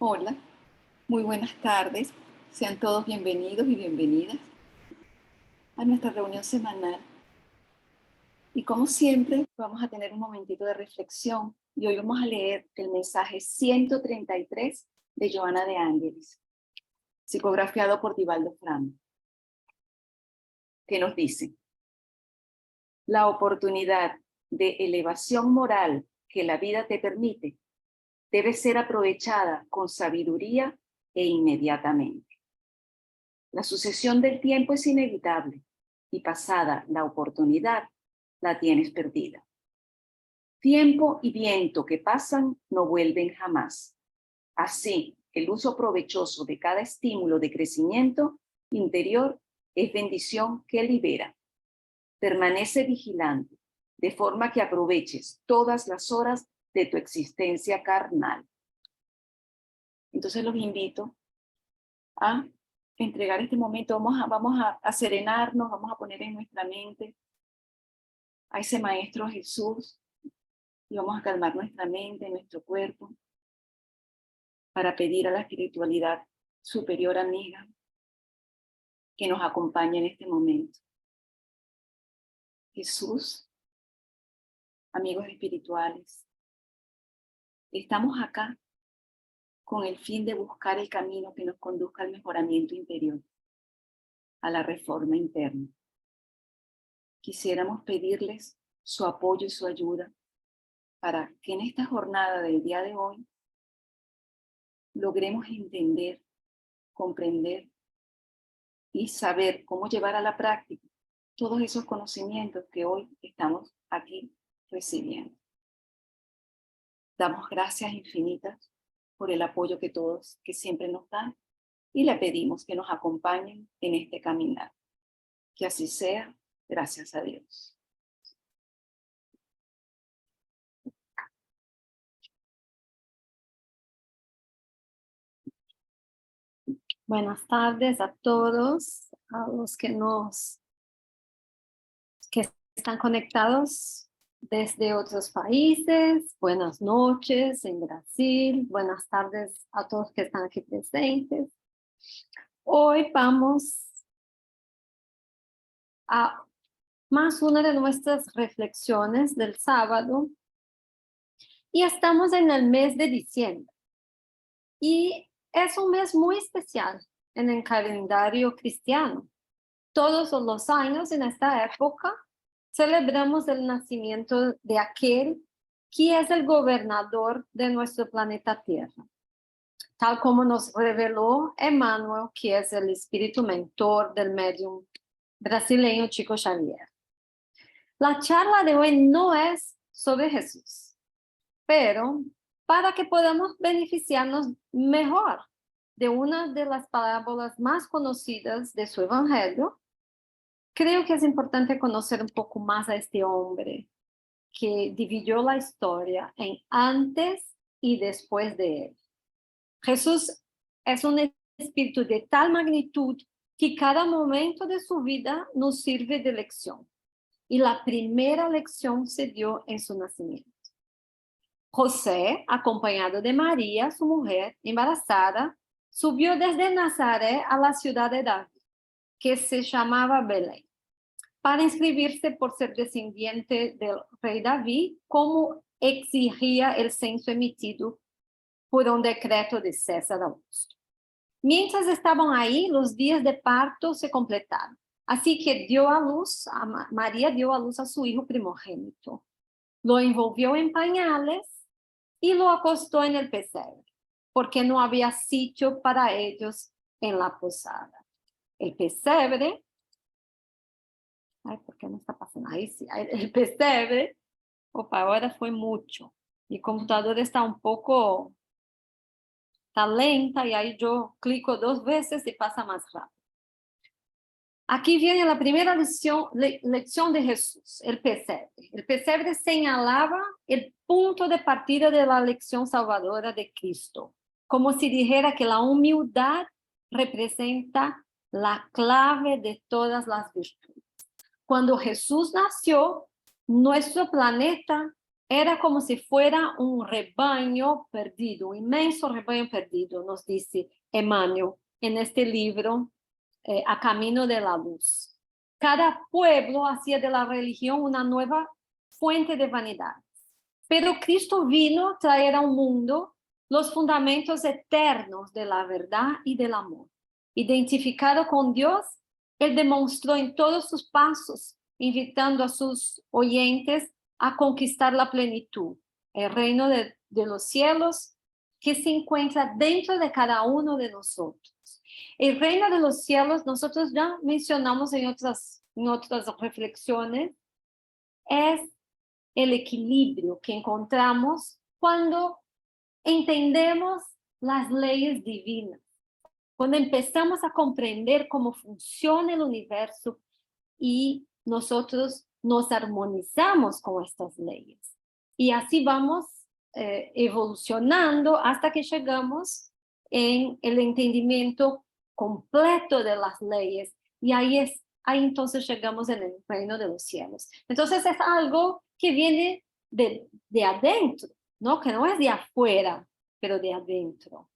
Hola, muy buenas tardes. Sean todos bienvenidos y bienvenidas a nuestra reunión semanal. Y como siempre, vamos a tener un momentito de reflexión y hoy vamos a leer el mensaje 133 de Joana de Ángeles, psicografiado por Divaldo Franco, que nos dice: la oportunidad de elevación moral que la vida te permite debe ser aprovechada con sabiduría e inmediatamente. La sucesión del tiempo es inevitable y pasada la oportunidad, la tienes perdida. Tiempo y viento que pasan no vuelven jamás. Así, el uso provechoso de cada estímulo de crecimiento interior es bendición que libera. Permanece vigilante, de forma que aproveches todas las horas de tu existencia carnal. Entonces los invito a entregar este momento. Vamos a serenarnos, vamos a poner en nuestra mente a ese Maestro Jesús y vamos a calmar nuestra mente, nuestro cuerpo, para pedir a la espiritualidad superior amiga que nos acompañe en este momento. Jesús, amigos espirituales, estamos acá con el fin de buscar el camino que nos conduzca al mejoramiento interior, a la reforma interna. Quisiéramos pedirles su apoyo y su ayuda para que en esta jornada del día de hoy logremos entender, comprender y saber cómo llevar a la práctica todos esos conocimientos que hoy estamos aquí recibiendo. Damos gracias infinitas por el apoyo que siempre nos dan y le pedimos que nos acompañen en este caminar. Que así sea, gracias a Dios. Buenas tardes a todos, a los que están conectados desde otros países. Buenas noches en Brasil. Buenas tardes a todos que están aquí presentes. Hoy vamos a más una de nuestras reflexiones del sábado y estamos en el mes de diciembre. Y es un mes muy especial en el calendario cristiano. Todos los años en esta época celebramos el nacimiento de aquel que es el gobernador de nuestro planeta Tierra, tal como nos reveló Emmanuel, que es el espíritu mentor del médium brasileño Chico Xavier. La charla de hoy no es sobre Jesús, pero para que podamos beneficiarnos mejor de una de las parábolas más conocidas de su evangelio, creo que es importante conocer un poco más a este hombre que dividió la historia en antes y después de él. Jesús es un espíritu de tal magnitud que cada momento de su vida nos sirve de lección. Y la primera lección se dio en su nacimiento. José, acompañado de María, su mujer, embarazada, subió desde Nazaret a la ciudad de David, que se llamaba Belén, para inscribirse por ser descendiente del rey David, como exigía el censo emitido por un decreto de César Augusto. Mientras estaban ahí, los días de parto se completaron. Así que María dio a luz a su hijo primogénito. Lo envolvió en pañales y lo acostó en el pesebre, porque no había sitio para ellos en la posada. El pesebre, ¿por qué no está pasando? Ahí sí, el pesebre, opa, ahora fue mucho. Mi computador está está lenta y ahí yo clico 2 veces y pasa más rápido. Aquí viene la primera lección de Jesús, el pesebre. El pesebre señalaba el punto de partida de la lección salvadora de Cristo, como si dijera que la humildad representa la clave de todas las virtudes. Cuando Jesús nació, nuestro planeta era como si fuera un rebaño perdido, un inmenso rebaño perdido, nos dice Emmanuel en este libro, A Camino de la Luz. Cada pueblo hacía de la religión una nueva fuente de vanidad. Pero Cristo vino a traer al mundo los fundamentos eternos de la verdad y del amor. Identificado con Dios, Él demostró en todos sus pasos, invitando a sus oyentes a conquistar la plenitud, el reino de los cielos que se encuentra dentro de cada uno de nosotros. El reino de los cielos, nosotros ya mencionamos en otras reflexiones, es el equilibrio que encontramos cuando entendemos las leyes divinas, cuando empezamos a comprender cómo funciona el universo y nosotros nos armonizamos con estas leyes. Y así vamos evolucionando hasta que llegamos en el entendimiento completo de las leyes. Y ahí entonces llegamos en el reino de los cielos. Entonces es algo que viene de adentro, ¿no? Que no es de afuera, pero de adentro.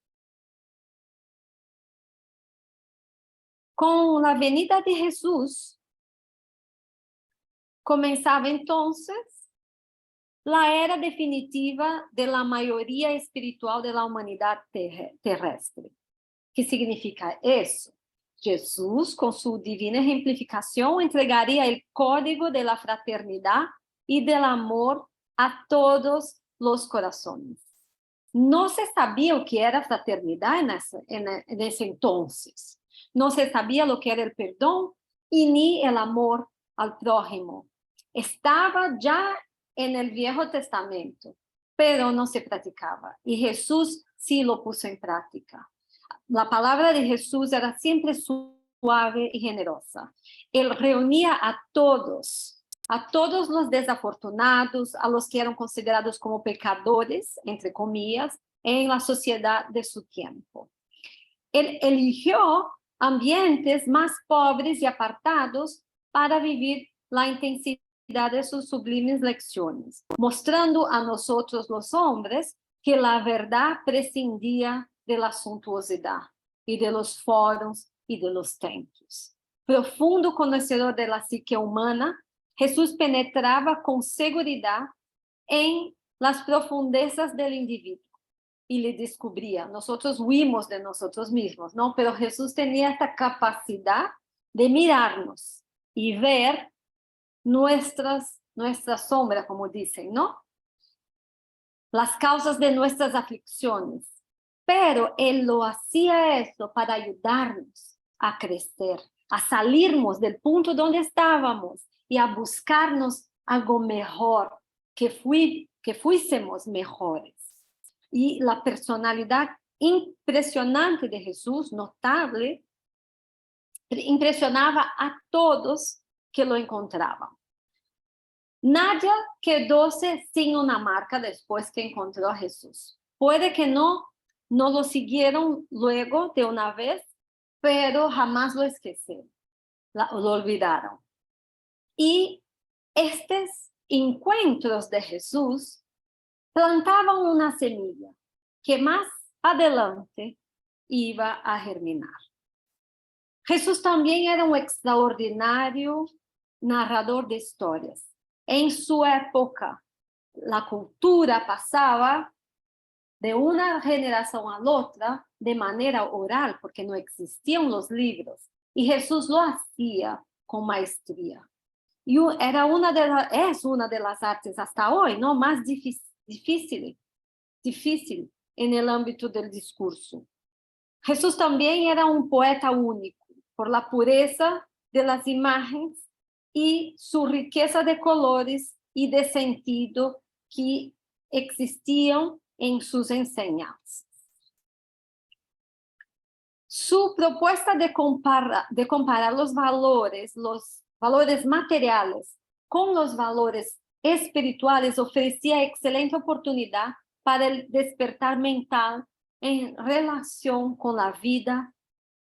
Con la venida de Jesús, comenzaba entonces la era definitiva de la mayoría espiritual de la humanidad terrestre. ¿Qué significa eso? Jesús, con su divina ejemplificación, entregaría el código de la fraternidad y del amor a todos los corazones. No se sabía lo que era fraternidad en ese entonces. No se sabía lo que era el perdón y ni el amor al prójimo. Estaba ya en el Viejo Testamento, pero no se practicaba. Y Jesús sí lo puso en práctica. La palabra de Jesús era siempre suave y generosa. Él reunía a todos los desafortunados, a los que eran considerados como pecadores, entre comillas, en la sociedad de su tiempo. Él eligió ambientes más pobres y apartados para vivir la intensidad de sus sublimes lecciones, mostrando a nosotros los hombres que la verdad prescindía de la suntuosidad y de los foros y de los templos. Profundo conocedor de la psique humana, Jesús penetraba con seguridad en las profundezas del individuo y le descubría. Nosotros huimos de nosotros mismos, ¿no? Pero Jesús tenía esta capacidad de mirarnos y ver nuestras sombras, como dicen, ¿no? Las causas de nuestras aflicciones. Pero Él lo hacía esto para ayudarnos a crecer, a salirnos del punto donde estábamos y a buscarnos algo mejor, que fuésemos mejores. Y la personalidad impresionante de Jesús, notable, impresionaba a todos que lo encontraban. Nadie quedóse sin una marca después que encontró a Jesús. Puede que no lo siguieron luego de una vez, pero jamás lo esquecieron, lo olvidaron. Y estos encuentros de Jesús plantaban una semilla que más adelante iba a germinar. Jesús también era un extraordinario narrador de historias. En su época, la cultura pasaba de una generación a la otra de manera oral, porque no existían los libros. Y Jesús lo hacía con maestría. Y es una de las artes hasta hoy, ¿no? Más difícil en el ámbito del discurso. Jesús también era un poeta único, por la pureza de las imágenes y su riqueza de colores y de sentido que existían en sus enseñanzas. Su propuesta de comparar los valores materiales con los valores espirituales ofrecía excelente oportunidad para el despertar mental en relación con la vida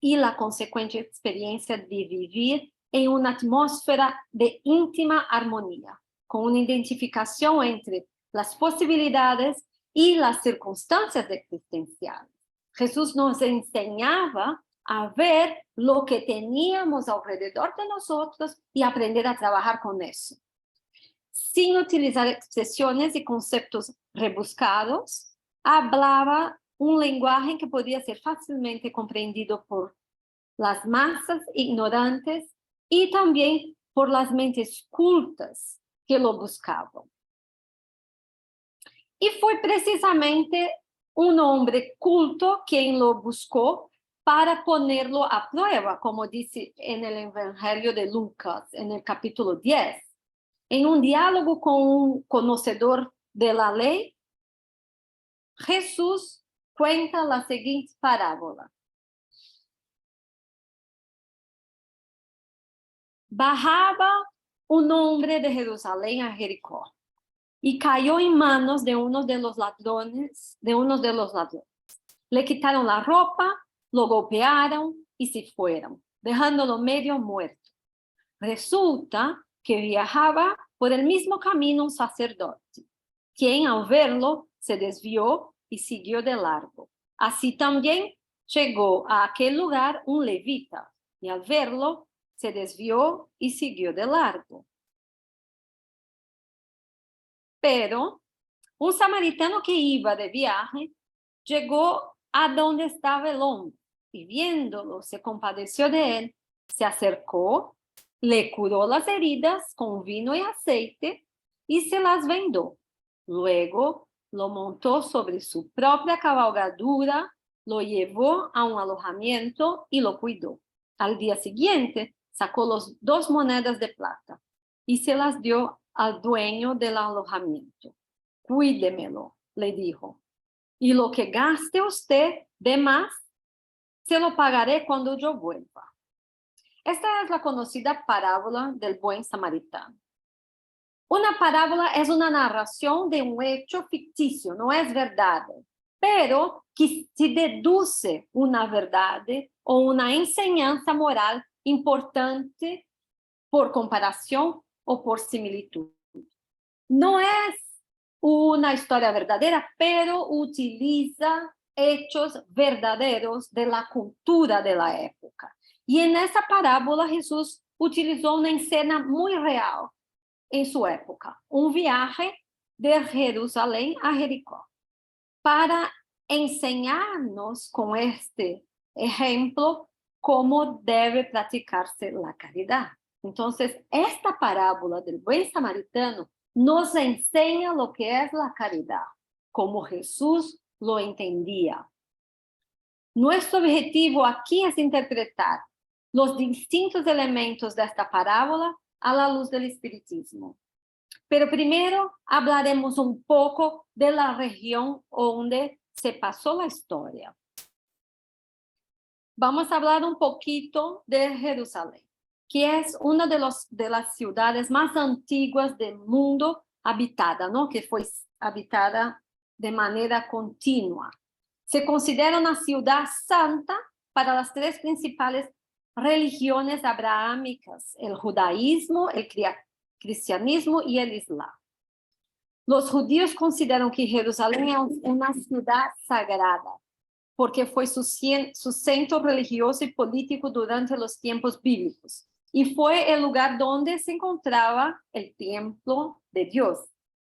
y la consecuente experiencia de vivir en una atmósfera de íntima armonía, con una identificación entre las posibilidades y las circunstancias existenciales. Jesús nos enseñaba a ver lo que teníamos alrededor de nosotros y aprender a trabajar con eso. Sin utilizar expresiones y conceptos rebuscados, hablaba un lenguaje que podía ser fácilmente comprendido por las masas ignorantes y también por las mentes cultas que lo buscaban. Y fue precisamente un hombre culto quien lo buscó para ponerlo a prueba, como dice en el Evangelio de Lucas, en el capítulo 10. En un diálogo con un conocedor de la ley, Jesús cuenta la siguiente parábola. Bajaba un hombre de Jerusalén a Jericó y cayó en manos de uno de los ladrones. Le quitaron la ropa, lo golpearon y se fueron, dejándolo medio muerto. Resulta que viajaba por el mismo camino un sacerdote, quien al verlo se desvió y siguió de largo. Así también llegó a aquel lugar un levita, y al verlo se desvió y siguió de largo. Pero un samaritano que iba de viaje llegó a donde estaba el hombre y viéndolo se compadeció de él, se acercó, le curó las heridas con vino y aceite y se las vendó. Luego lo montó sobre su propia cabalgadura, lo llevó a un alojamiento y lo cuidó. Al día siguiente sacó las 2 monedas de plata y se las dio al dueño del alojamiento. Cuídemelo, le dijo, y lo que gaste usted de más, se lo pagaré cuando yo vuelva. Esta es la conocida parábola del buen samaritano. Una parábola es una narración de un hecho ficticio, no es verdad, pero que se deduce una verdad o una enseñanza moral importante por comparación o por similitud. No es una historia verdadera, pero utiliza hechos verdaderos de la cultura de la época. Y en esa parábola Jesús utilizó una escena muy real en su época, un viaje de Jerusalén a Jericó, para enseñarnos con este ejemplo cómo debe practicarse la caridad. Entonces, esta parábola del buen samaritano nos enseña lo que es la caridad, como Jesús lo entendía. Nuestro objetivo aquí es interpretar los distintos elementos de esta parábola a la luz del espiritismo. Pero primero hablaremos un poco de la región donde se pasó la historia. Vamos a hablar un poquito de Jerusalén, que es una de las ciudades más antiguas del mundo habitada, ¿no? Que fue habitada de manera continua. Se considera una ciudad santa para las 3 principales religiones abrahámicas, el judaísmo, el cristianismo y el islam. Los judíos consideran que Jerusalén es una ciudad sagrada, porque fue su centro religioso y político durante los tiempos bíblicos, y fue el lugar donde se encontraba el templo de Dios,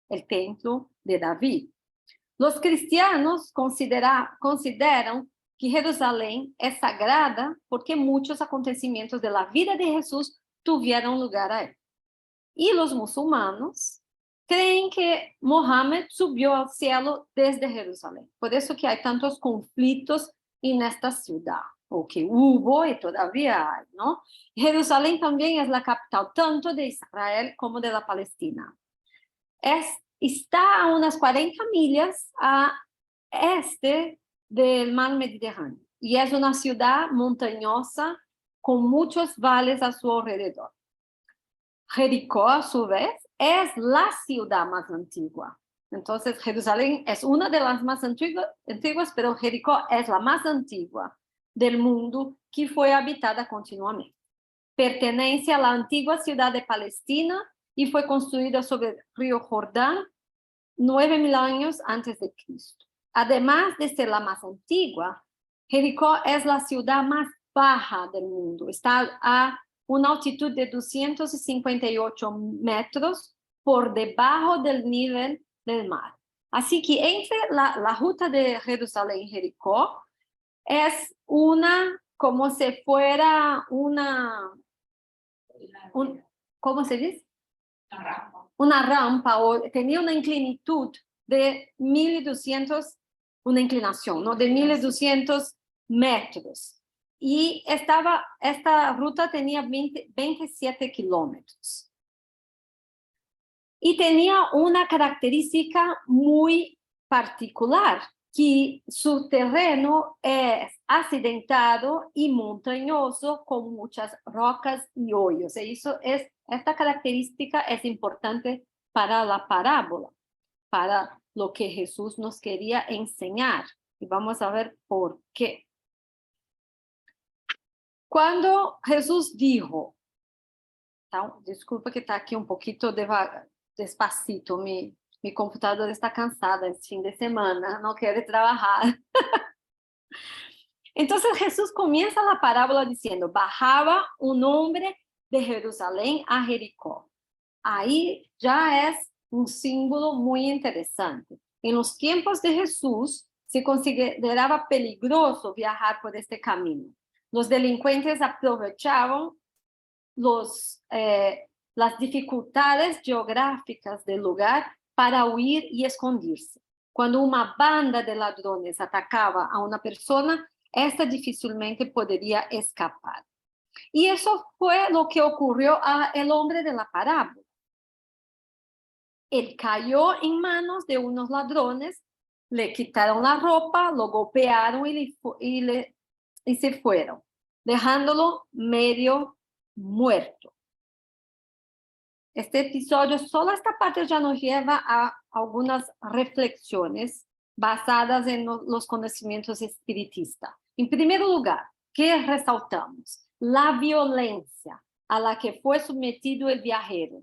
el templo de David. Los cristianos consideran que Jerusalén es sagrada porque muchos acontecimientos de la vida de Jesús tuvieron lugar ahí. Y los musulmanes creen que Mohammed subió al cielo desde Jerusalén. Por eso que hay tantos conflictos en esta ciudad, o que hubo y todavía hay, ¿no? Jerusalén también es la capital tanto de Israel como de la Palestina. Está a unas 40 millas a este del mar Mediterráneo y es una ciudad montañosa con muchos valles a su alrededor. Jericó, a su vez, es la ciudad más antigua. Entonces, Jerusalén es una de las más antiguas, pero Jericó es la más antigua del mundo que fue habitada continuamente. Pertenece a la antigua ciudad de Palestina y fue construida sobre el río Jordán 9.000 años antes de Cristo. Además de ser la más antigua, Jericó es la ciudad más baja del mundo. Está a una altitud de 258 metros por debajo del nivel del mar. Así que entre la ruta de Jerusalén y Jericó es como si fuera ¿cómo se dice? Una rampa, o tenía una inclinitud de 1.200, una inclinación, ¿no? De 1.200 metros. Y esta ruta tenía 27 kilómetros. Y tenía una característica muy particular, que su terreno es accidentado y montañoso con muchas rocas y hoyos. Esta característica es importante para la parábola, para lo que Jesús nos quería enseñar. Y vamos a ver por qué. Cuando Jesús dijo, disculpa que está aquí un poquito despacito, mi computadora está cansada, es fin de semana, no quiere trabajar. Entonces Jesús comienza la parábola diciendo, bajaba un hombre de Jerusalén a Jericó. Ahí ya es un símbolo muy interesante. En los tiempos de Jesús se consideraba peligroso viajar por este camino. Los delincuentes aprovechaban las dificultades geográficas del lugar para huir y esconderse. Cuando una banda de ladrones atacaba a una persona, esta difícilmente podría escapar. Y eso fue lo que ocurrió al hombre de la parábola. Él cayó en manos de unos ladrones, le quitaron la ropa, lo golpearon y se fueron, dejándolo medio muerto. Este episodio, solo esta parte ya nos lleva a algunas reflexiones basadas en los conocimientos espiritistas. En primer lugar, ¿qué resaltamos? La violencia a la que fue sometido el viajero,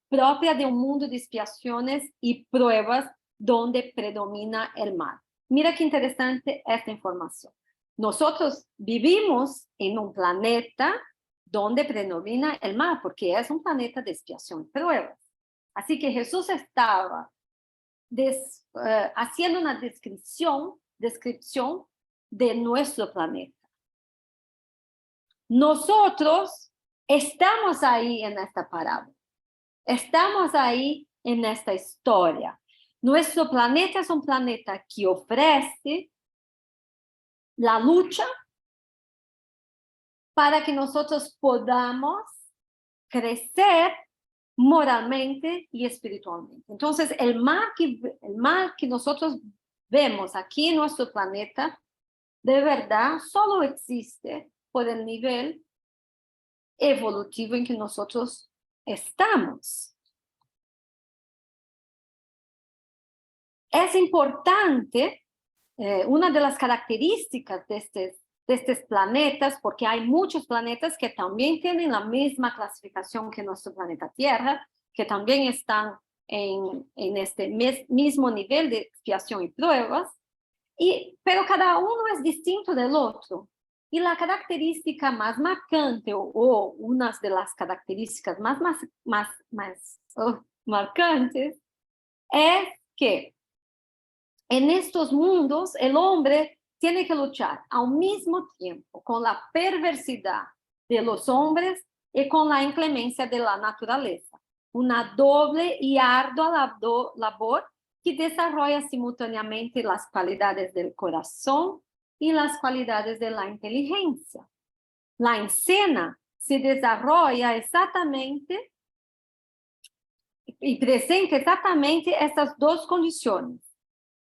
propia de un mundo de expiaciones y pruebas donde predomina el mal. Mira qué interesante esta información. Nosotros vivimos en un planeta donde predomina el mal, porque es un planeta de expiación y pruebas. Así que Jesús estaba haciendo una descripción de nuestro planeta. Nosotros estamos ahí en esta parábola. Estamos ahí en esta historia. Nuestro planeta es un planeta que ofrece la lucha para que nosotros podamos crecer moralmente y espiritualmente. Entonces, el mal que nosotros vemos aquí en nuestro planeta, de verdad, solo existe por el nivel evolutivo en que nosotros estamos. Es importante, una de las características de estos planetas, porque hay muchos planetas que también tienen la misma clasificación que nuestro planeta Tierra, que también están en este mismo nivel de expiación y pruebas, pero cada uno es distinto del otro. Y la característica más marcante, o una de las características más marcantes, es que en estos mundos el hombre tiene que luchar al mismo tiempo con la perversidad de los hombres y con la inclemencia de la naturaleza. Una doble y ardua labor que desarrolla simultáneamente las cualidades del corazón y las cualidades de la inteligencia. La escena se desarrolla exactamente y presenta exactamente estas dos condiciones.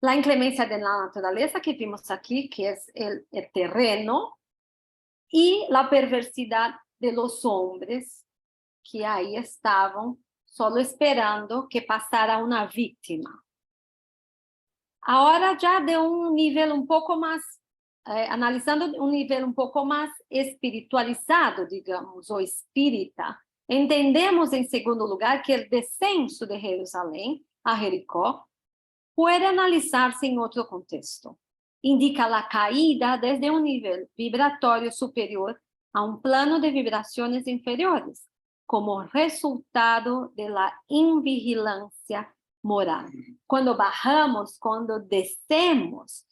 La inclemencia de la naturaleza que vimos aquí, que es el terreno, y la perversidad de los hombres que ahí estaban solo esperando que pasara una víctima. Ahora ya de un nivel un poco más, analizando un nivel un poco más espiritualizado, digamos, o espírita, entendemos en segundo lugar que el descenso de Jerusalén a Jericó puede analizarse en otro contexto. Indica la caída desde un nivel vibratorio superior a un plano de vibraciones inferiores, como resultado de la invigilancia moral. Cuando bajamos, cuando descemos,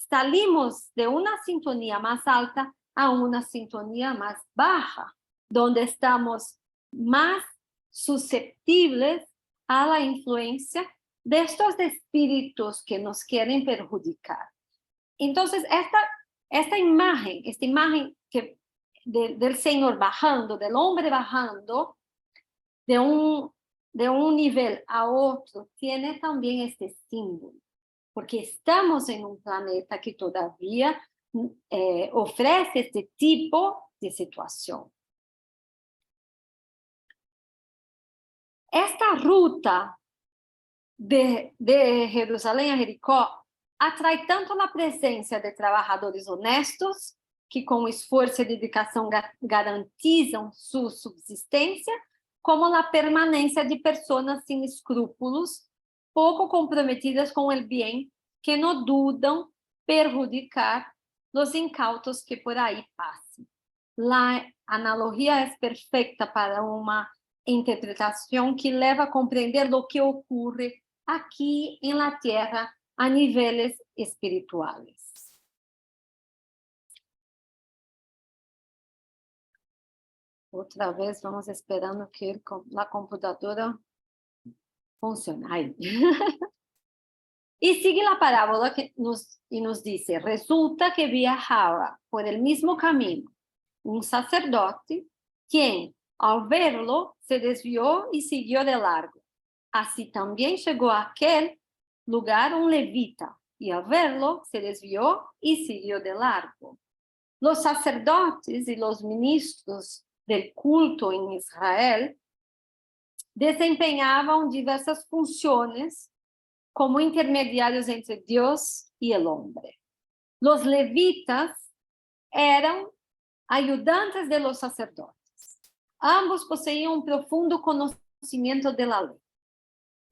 salimos de una sintonía más alta a una sintonía más baja, donde estamos más susceptibles a la influencia de estos espíritus que nos quieren perjudicar. Entonces, esta imagen del Señor bajando, del hombre bajando de un nivel a otro, tiene también este símbolo, porque estamos en un planeta que todavía ofrece este tipo de situación. Esta ruta de Jerusalén a Jericó atrae tanto la presencia de trabajadores honestos, que con esfuerzo y dedicación garantizan su subsistencia, como la permanencia de personas sin escrúpulos, poco comprometidas con el bien, que no dudan perjudicar los incautos que por ahí pasen. La analogía es perfecta para una interpretación que leva a comprender lo que ocurre aquí en la tierra a niveles espirituales. Otra vez vamos esperando que la computadora funcione. Ahí. Y sigue la parábola y nos dice, resulta que viajaba por el mismo camino un sacerdote, quien al verlo se desvió y siguió de largo. Así también llegó a aquel lugar un levita, y al verlo se desvió y siguió de largo. Los sacerdotes y los ministros del culto en Israel desempeñaban diversas funciones como intermediarios entre Dios y el hombre. Los levitas eran ayudantes de los sacerdotes. Ambos poseían un profundo conocimiento de la ley.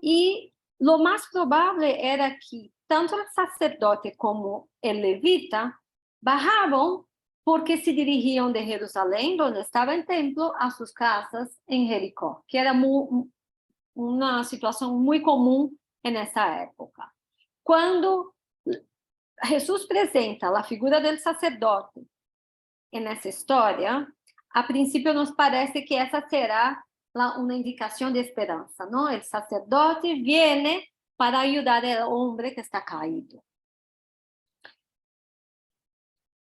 Y lo más probable era que tanto el sacerdote como el levita bajaban porque se dirigían de Jerusalén, donde estaba el templo, a sus casas en Jericó, que era una situación muy común en esa época. Cuando Jesús presenta la figura del sacerdote en esa historia, a principio nos parece que esa será una indicación de esperanza, ¿no? El sacerdote viene para ayudar al hombre que está caído.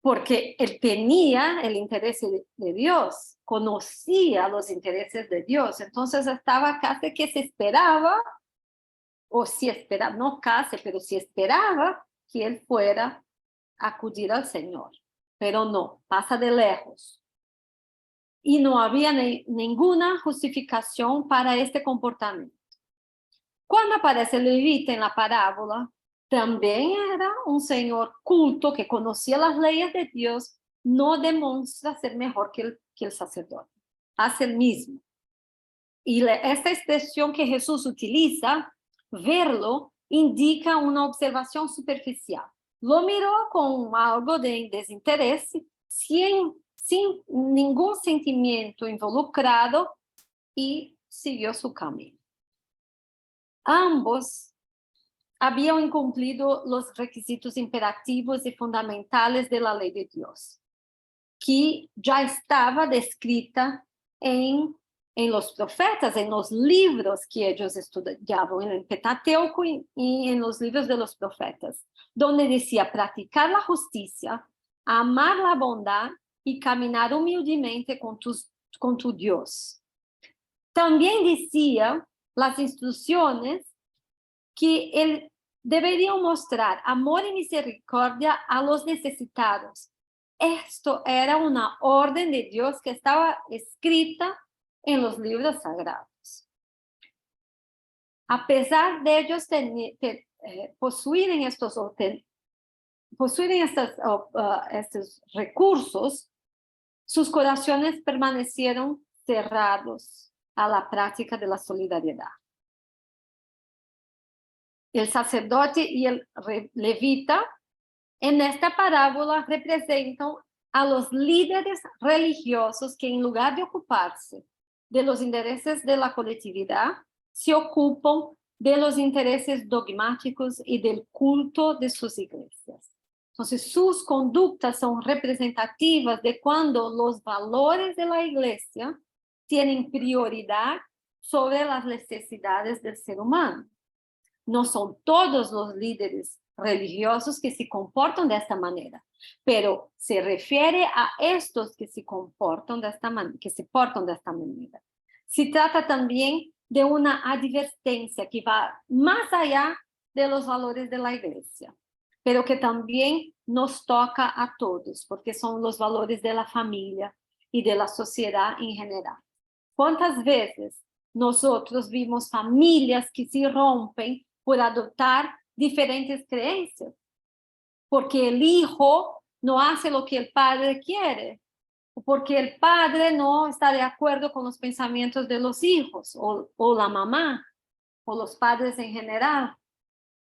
Porque él tenía el interés de Dios, conocía los intereses de Dios, entonces estaba casi que se esperaba, o si esperaba, no casi, pero si esperaba que él fuera a acudir al Señor. Pero no, pasa de lejos. Y no había ninguna justificación para este comportamiento. Cuando aparece el levita en la parábola, también era un señor culto que conocía las leyes de Dios, no demuestra ser mejor que el sacerdote, hace el mismo. Y esta expresión que Jesús utiliza, verlo, indica una observación superficial. Lo miró con algo de desinterés, sin ningún sentimiento involucrado, y siguió su camino. Ambos habían incumplido los requisitos imperativos y fundamentales de la ley de Dios, que ya estaba descrita en los profetas, en los libros que ellos estudiaban, en el Pentateuco y en los libros de los profetas, donde decía practicar la justicia, amar la bondad y caminar humildemente con tu Dios. También decía las instrucciones que él debería mostrar amor y misericordia a los necesitados. Esto era una orden de Dios que estaba escrita en los libros sagrados. A pesar de ellos poseer estos recursos, sus corazones permanecieron cerrados a la práctica de la solidaridad. el sacerdote y el levita, en esta parábola representan a los líderes religiosos que en lugar de ocuparse de los intereses de la colectividad, se ocupan de los intereses dogmáticos y del culto de sus iglesias. Entonces, sus conductas son representativas de cuando los valores de la iglesia tienen prioridad sobre las necesidades del ser humano. No son todos los líderes religiosos que se comportan de esta manera, pero se refiere a estos que se comportan de esta manera, que se portan de esta manera. Se trata también de una advertencia que va más allá de los valores de la iglesia, pero que también nos toca a todos, porque son los valores de la familia y de la sociedad en general. ¿Cuántas veces nosotros vimos familias que se rompen por adoptar diferentes creencias? Porque el hijo no hace lo que el padre quiere, o porque el padre no está de acuerdo con los pensamientos de los hijos, o la mamá, o los padres en general.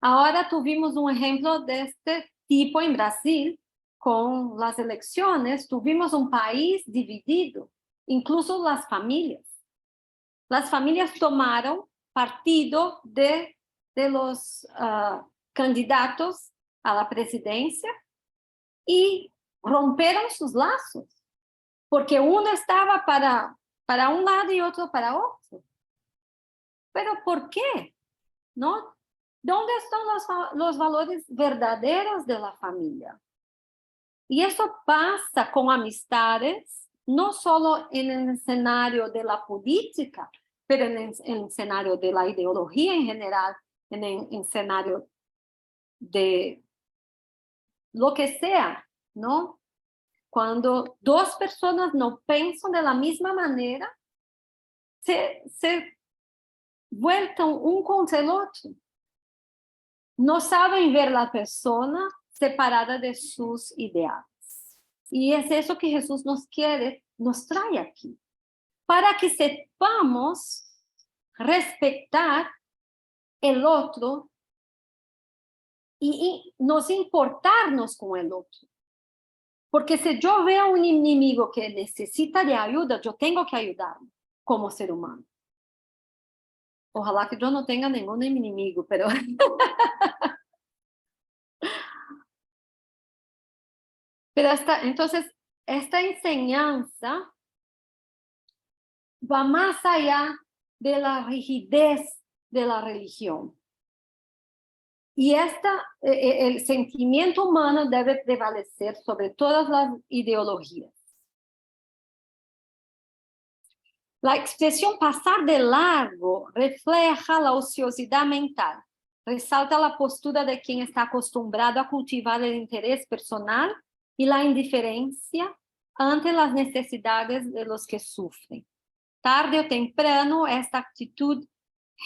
Ahora tuvimos un ejemplo de este tipo en Brasil, con las elecciones, tuvimos un país dividido, incluso las familias. Las familias tomaron partido de los candidatos a la presidencia y rompieron sus lazos, porque uno estaba para un lado y otro para otro. ¿Pero por qué? ¿No? ¿Dónde están los valores verdaderos de la familia? Y eso pasa con amistades, no solo en el escenario de la política, pero en el escenario de la ideología en general, en el escenario de lo que sea, ¿no? Cuando dos personas no piensan de la misma manera, se vuelven un contra el otro. No saben ver la persona separada de sus ideales. Y es eso que Jesús nos quiere, nos trae aquí, para que sepamos respetar el otro y nos importarnos con el otro. Porque si yo veo un enemigo que necesita de ayuda, yo tengo que ayudarlo como ser humano. Ojalá que yo no tenga ningún enemigo, pero... Pero entonces, esta enseñanza va más allá de la rigidez de la religión. Y el sentimiento humano debe prevalecer sobre todas las ideologías. La expresión pasar de largo refleja la ociosidad mental, resalta la postura de quien está acostumbrado a cultivar el interés personal y la indiferencia ante las necesidades de los que sufren. Tarde o temprano, esta actitud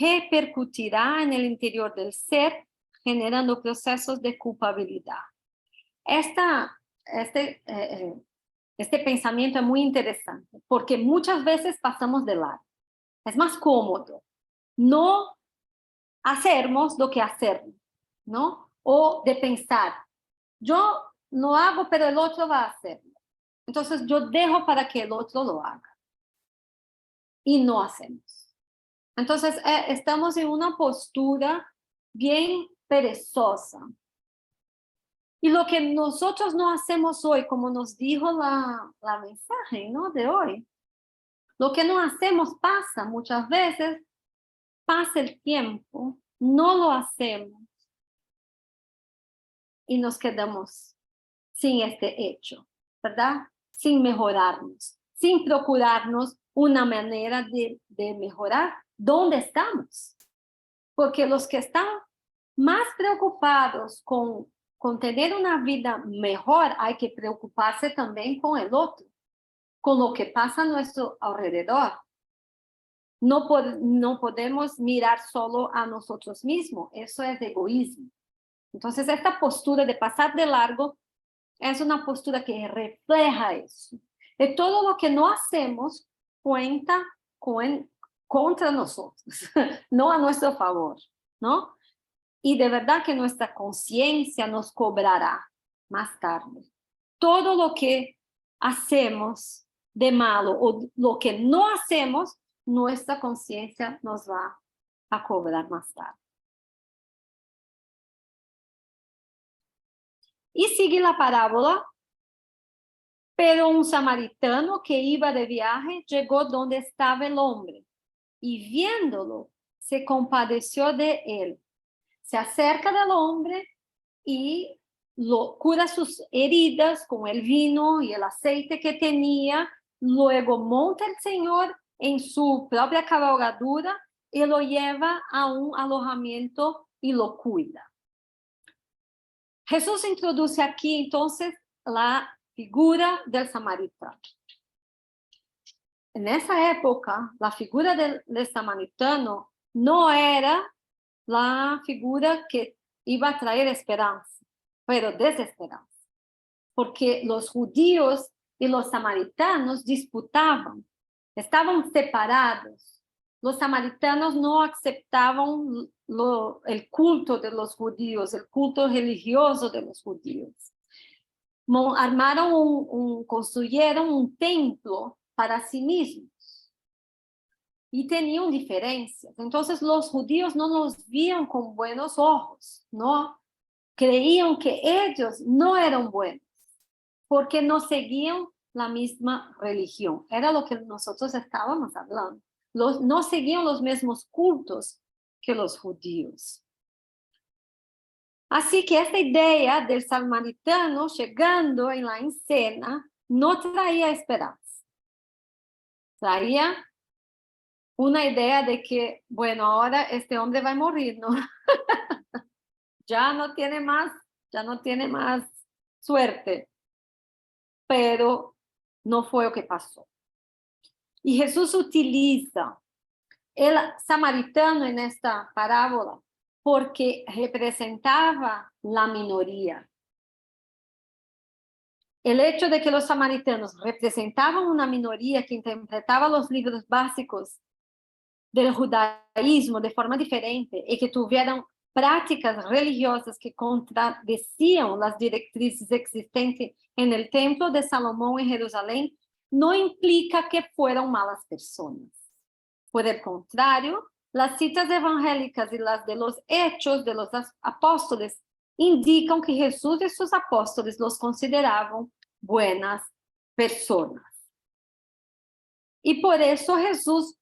repercutirá en el interior del ser, generando procesos de culpabilidad. Este pensamiento es muy interesante, porque muchas veces pasamos de largo. Es más cómodo no hacernos lo que hacernos, ¿no? O de pensar, yo no hago, pero el otro va a hacerlo. Entonces yo dejo para que el otro lo haga. Y no hacemos. Entonces estamos en una postura bien perezosa. Y lo que nosotros no hacemos hoy, como nos dijo la mensaje, ¿no? De hoy, lo que no hacemos pasa muchas veces, pasa el tiempo, no lo hacemos y nos quedamos sin este hecho, ¿verdad? Sin mejorarnos, sin procurarnos una manera de mejorar dónde estamos. Porque los que están más preocupados con tener una vida mejor, hay que preocuparse también con el otro, con lo que pasa a nuestro alrededor. No podemos mirar solo a nosotros mismos, eso es egoísmo. Entonces, esta postura de pasar de largo es una postura que refleja eso. De todo lo que no hacemos cuenta contra nosotros, no a nuestro favor, ¿no? Y de verdad que nuestra conciencia nos cobrará más tarde. Todo lo que hacemos de malo o lo que no hacemos, nuestra conciencia nos va a cobrar más tarde. Y sigue la parábola. Pero un samaritano que iba de viaje llegó donde estaba el hombre y viéndolo se compadeció de él. Se acerca del hombre y cura sus heridas con el vino y el aceite que tenía. Luego monta el Señor en su propia cabalgadura y lo lleva a un alojamiento y lo cuida. Jesús introduce aquí entonces la figura del samaritano. En esa época, la figura del samaritano no era la figura que iba a traer esperanza, pero desesperanza, porque los judíos y los samaritanos disputaban, estaban separados. Los samaritanos no aceptaban el culto de los judíos, el culto religioso de los judíos. Construyeron un templo para sí mismos y tenían diferencias. Entonces los judíos no los veían con buenos ojos, no creían que ellos no eran buenos porque no seguían la misma religión. Era lo que nosotros estábamos hablando. No seguían los mismos cultos que los judíos. Así que esta idea del samaritano llegando en la escena no traía esperanza. Traía una idea de que, bueno, ahora este hombre va a morir, ¿no? ya no tiene más suerte. Pero no fue lo que pasó. Y Jesús utiliza el samaritano en esta parábola porque representaba la minoría. El hecho de que los samaritanos representaban una minoría que interpretaba los libros básicos del judaísmo de forma diferente y que tuvieran prácticas religiosas que contradecían las directrices existentes en el templo de Salomón en Jerusalén, no implica que fueran malas personas. Por el contrario, las citas evangélicas y las de los hechos de los apóstoles indican que Jesús y sus apóstoles los consideraban buenas personas. Y por eso Jesús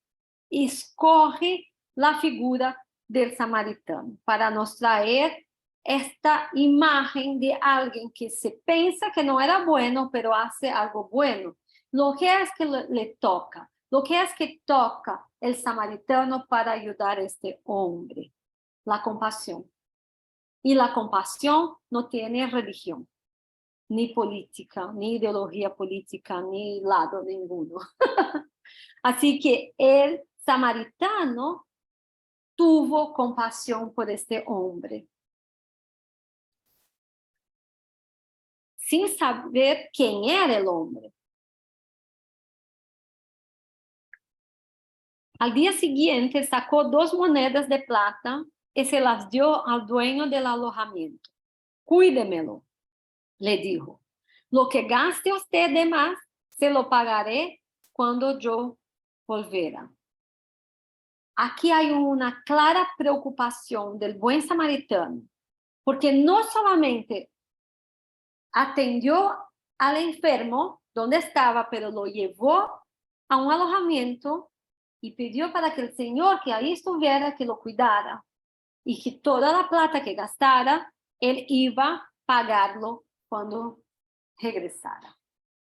escoge la figura del samaritano para nos traer esta imagen de alguien que se piensa que no era bueno, pero hace algo bueno. Lo que es que le toca, lo que es que toca el samaritano para ayudar a este hombre, la compasión. Y la compasión no tiene religión, ni política, ni ideología política, ni lado ninguno. Así que el samaritano tuvo compasión por este hombre, sin saber quién era el hombre. Al día siguiente sacó 2 monedas de plata y se las dio al dueño del alojamiento. Cuídemelo, le dijo. Lo que gaste usted de más, se lo pagaré cuando yo volviera. Aquí hay una clara preocupación del buen samaritano, porque no solamente atendió al enfermo donde estaba, pero lo llevó a un alojamiento y pidió para que el Señor que ahí estuviera, que lo cuidara y que toda la plata que gastara, él iba a pagarlo cuando regresara.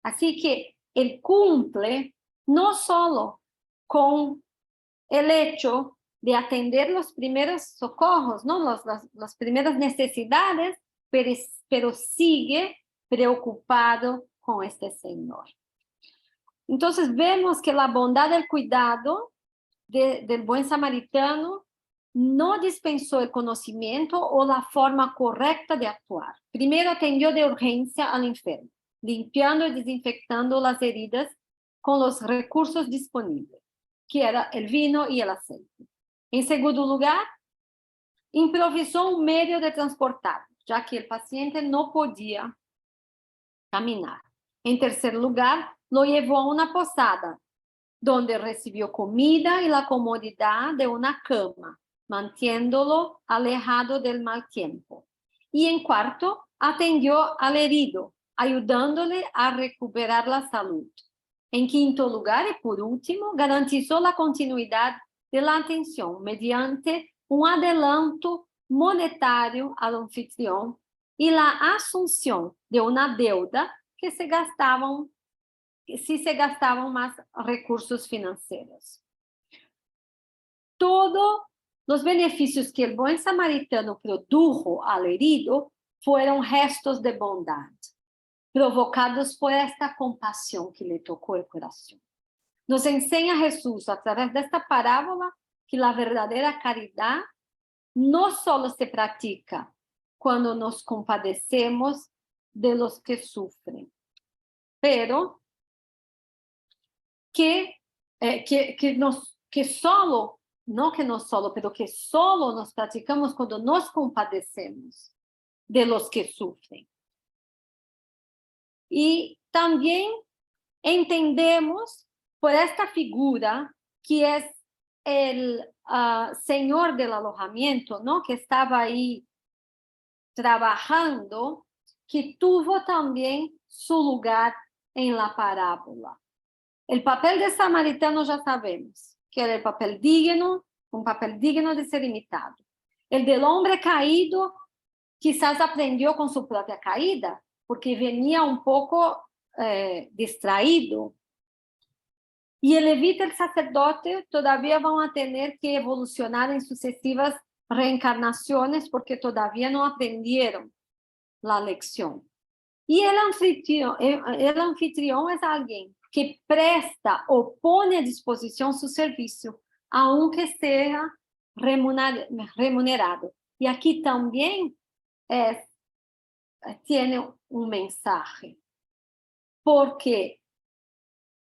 Así que él cumple no solo con el hecho de atender los primeros socorros, ¿no? las primeras necesidades, pero sigue preocupado con este Señor. Entonces vemos que la bondad del cuidado del buen samaritano no dispensó el conocimiento o la forma correcta de actuar. Primero atendió de urgencia al enfermo, limpiando y desinfectando las heridas con los recursos disponibles, que era el vino y el aceite. En segundo lugar, improvisó un medio de transportar, ya que el paciente no podía caminar. En tercer lugar, lo llevó a una posada, donde recibió comida y la comodidad de una cama, manteniéndolo alejado del mal tiempo. Y en cuarto, atendió al herido, ayudándole a recuperar la salud. En quinto lugar, y por último, garantizó la continuidad de la atención mediante un adelanto monetario al anfitrión y la asunción de una deuda que se gastaban más recursos financieros. Todos los beneficios que el buen samaritano produjo al herido fueron gestos de bondad, provocados por esta compasión que le tocó el corazón. Nos enseña Jesús a través de esta parábola que la verdadera caridad no solo se practica cuando nos compadecemos de los que sufren, pero que solo nos practicamos cuando nos compadecemos de los que sufren. Y también entendemos por esta figura que es el señor del alojamiento, ¿no? Que estaba ahí trabajando, que tuvo también su lugar en la parábola. El papel de samaritano ya sabemos, que era el papel digno, un papel digno de ser imitado. El del hombre caído quizás aprendió con su propia caída, porque venía un poco distraído. Y el levita y el sacerdote todavía van a tener que evolucionar en sucesivas reencarnaciones porque todavía no aprendieron la lección. Y el anfitrión es alguien que presta o pone a disposición su servicio, aunque sea remunerado. Y aquí también tiene un mensaje, porque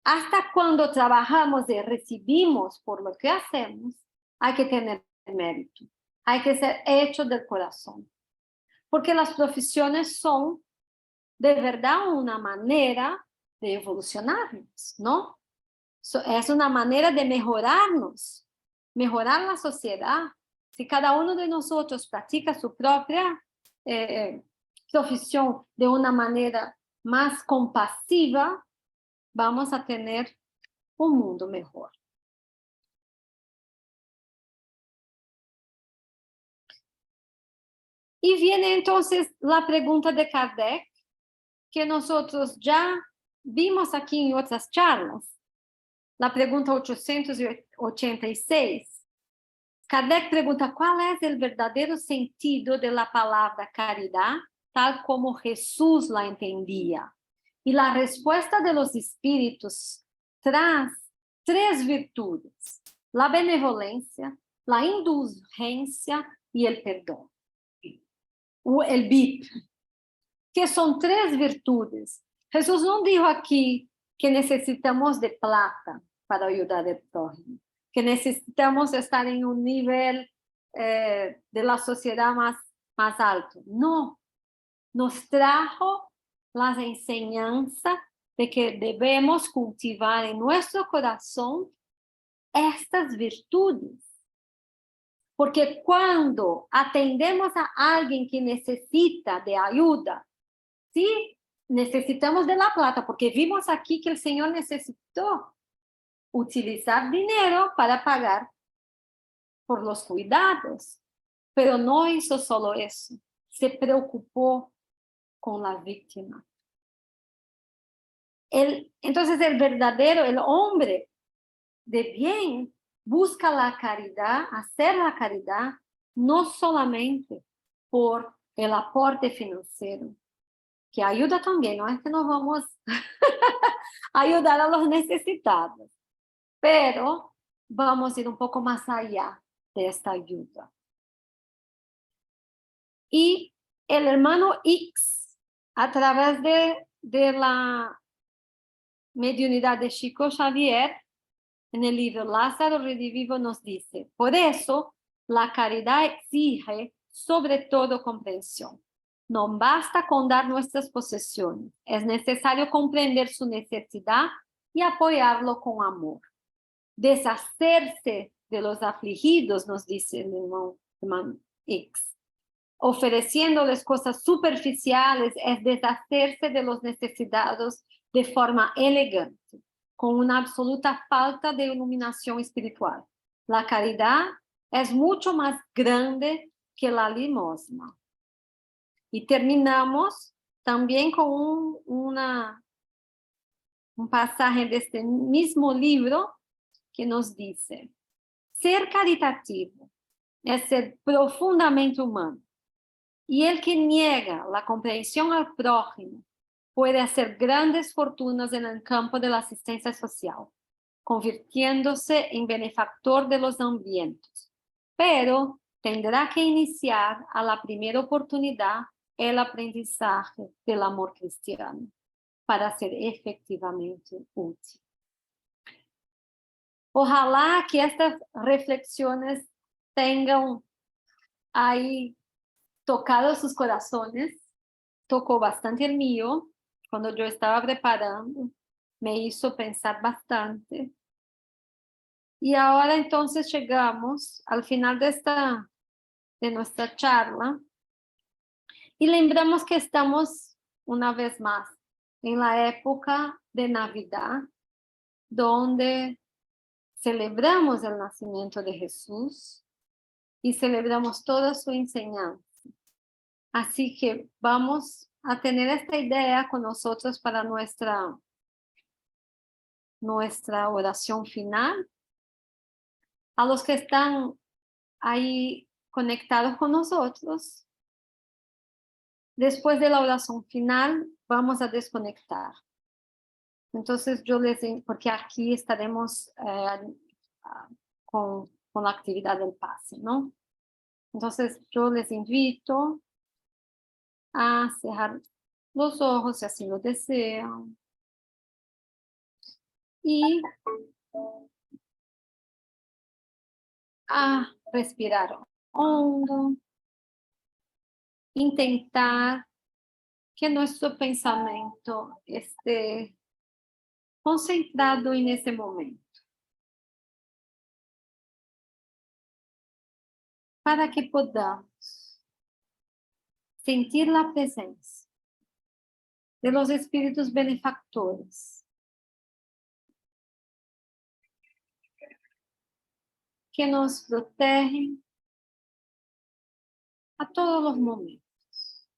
hasta cuando trabajamos y recibimos por lo que hacemos, hay que tener mérito, hay que ser hecho del corazón, porque las profesiones son de verdad una manera de evolucionarnos, ¿no? Es una manera de mejorarnos, mejorar la sociedad. Si cada uno de nosotros practica su propia profesión de una manera más compasiva, vamos a tener un mundo mejor. Y viene entonces la pregunta de Kardec, que nosotros ya vimos aquí en otras charlas. La pregunta 886. Kardec pregunta, ¿cuál es el verdadero sentido de la palabra caridad, tal como Jesús la entendía? Y la respuesta de los espíritus tras tres virtudes: la benevolencia, la indulgencia y el perdón. El BIP, que son tres virtudes. Jesús no dijo aquí que necesitamos de plata para ayudar al prójimo, que necesitamos estar en un nivel de la sociedad más alto. No, nos trajo las enseñanzas de que debemos cultivar en nuestro corazón estas virtudes. Porque cuando atendemos a alguien que necesita de ayuda, sí, necesitamos de la plata, porque vimos aquí que el Señor necesitó utilizar dinero para pagar por los cuidados, pero no hizo solo eso, se preocupó con la víctima. Entonces el hombre de bien busca la caridad, hacer la caridad, no solamente por el aporte financiero, que ayuda también, no es que nos vamos a ayudar a los necesitados, pero vamos a ir un poco más allá de esta ayuda. Y el hermano X, a través de la mediunidad de Chico Xavier, en el libro Lázaro Redivivo nos dice, por eso La caridad exige, sobre todo, comprensión. No basta con dar nuestras posesiones. Es necesario comprender su necesidad y apoyarlo con amor. Deshacerse de los afligidos, nos dice el hermano X. Ofreciéndoles cosas superficiales es deshacerse de los necesitados de forma elegante, con una absoluta falta de iluminación espiritual. La caridad es mucho más grande que la limosna. Y terminamos también con un pasaje de este mismo libro que nos dice: ser caritativo es ser profundamente humano. Y el que niega la comprensión al prójimo puede hacer grandes fortunas en el campo de la asistencia social, convirtiéndose en benefactor de los hambrientos. Pero tendrá que iniciar a la primera oportunidad el aprendizaje del amor cristiano para ser efectivamente útil. Ojalá que estas reflexiones tengan ahí tocado sus corazones. Tocó bastante el mío cuando yo estaba preparando, me hizo pensar bastante. Y ahora entonces llegamos al final de nuestra charla y lembramos que estamos una vez más en la época de Navidad, donde celebramos el nacimiento de Jesús y celebramos toda su enseñanza. Así que vamos a tener esta idea con nosotros para nuestra oración final. A los que están ahí conectados con nosotros, después de la oración final vamos a desconectar. Entonces porque aquí estaremos con la actividad del pase, ¿no? Entonces yo les invito a cerrar los ojos si así lo desean. Y a respirar hondo. Intentar que nuestro pensamiento esté concentrado en ese momento, para que podamos sentir la presencia de los espíritus benefactores que nos protegen a todos los momentos.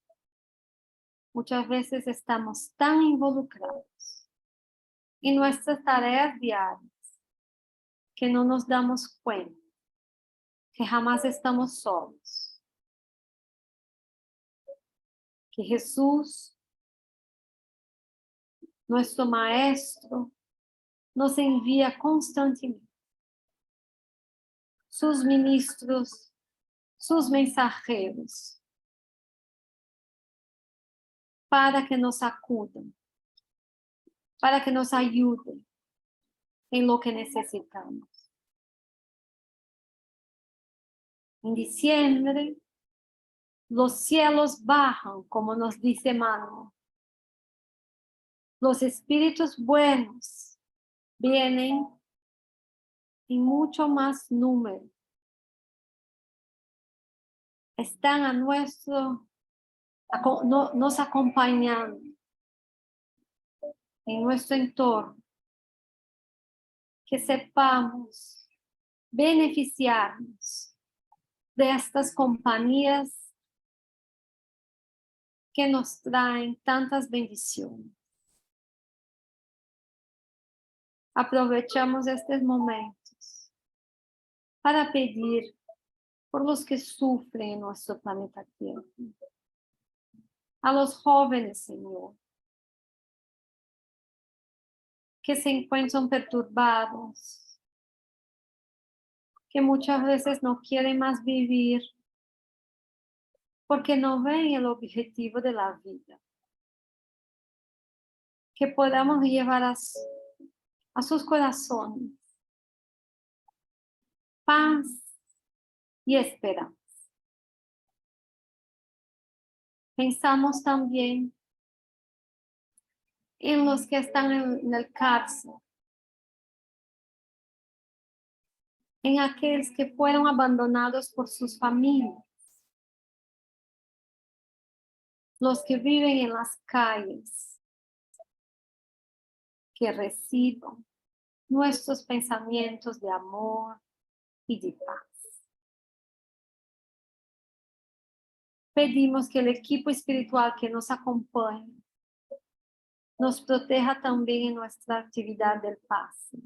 Muchas veces estamos tan involucrados en nuestras tareas diarias que no nos damos cuenta que jamás estamos solos, que Jesús, nuestro Maestro, nos envía constantemente sus ministros, sus mensajeros, para que nos acudan, para que nos ayuden en lo que necesitamos. En diciembre, los cielos bajan, como nos dice Manuel. Los espíritus buenos vienen en mucho más número. Están nos acompañando en nuestro entorno. Que sepamos beneficiarnos de estas compañías que nos traen tantas bendiciones. Aprovechamos estos momentos para pedir por los que sufren en nuestro planeta Tierra. A los jóvenes, Señor, que se encuentran perturbados, que muchas veces no quieren más vivir porque no ven el objetivo de la vida. Que podamos llevar a sus corazones paz, y esperamos. Pensamos también en los que están en el cárcel, en aquellos que fueron abandonados por sus familias, los que viven en las calles, que reciban nuestros pensamientos de amor y de paz. Pedimos que el equipo espiritual que nos acompañe nos proteja también en nuestra actividad del pase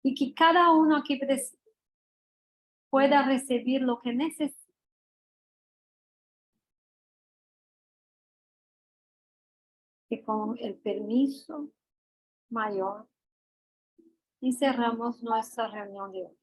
y que cada uno aquí pueda recibir lo que necesita. Que con el permiso mayor y cerramos nuestra reunión de hoy.